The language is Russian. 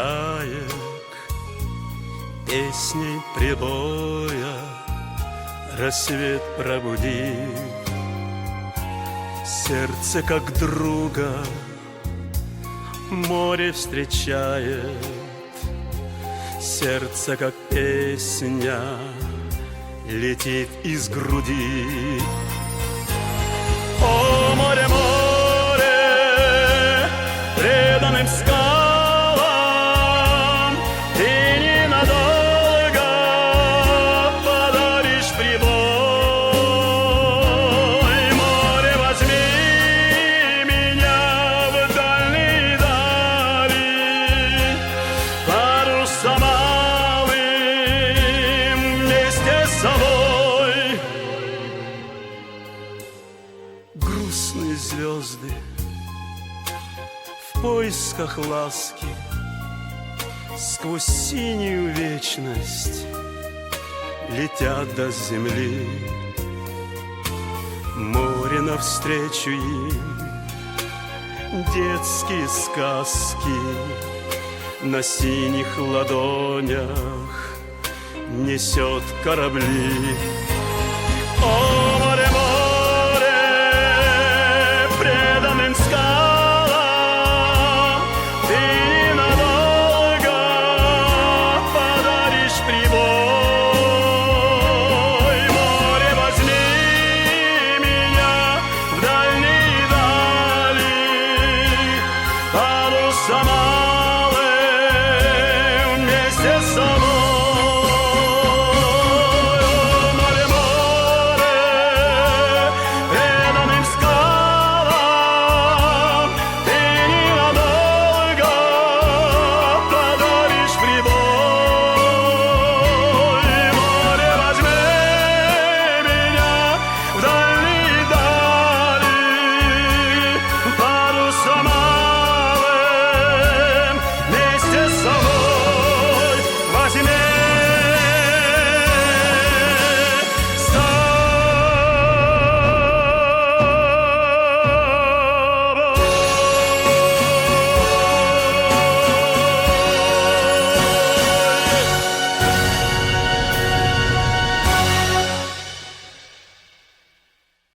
чаек, песней прибоя рассвет пробудит. Сердце как друга море встречает, сердце как песня летит из груди. О, море, море, преданным скалам ты ненадолго подаришь прибой. Море, возьми меня в дальние дали, парусом алым вместе с собой. Грустные звезды в поисках ласки сквозь синюю вечность летят до земли. Море навстречу им, детские сказки на синих ладонях несет корабли. О,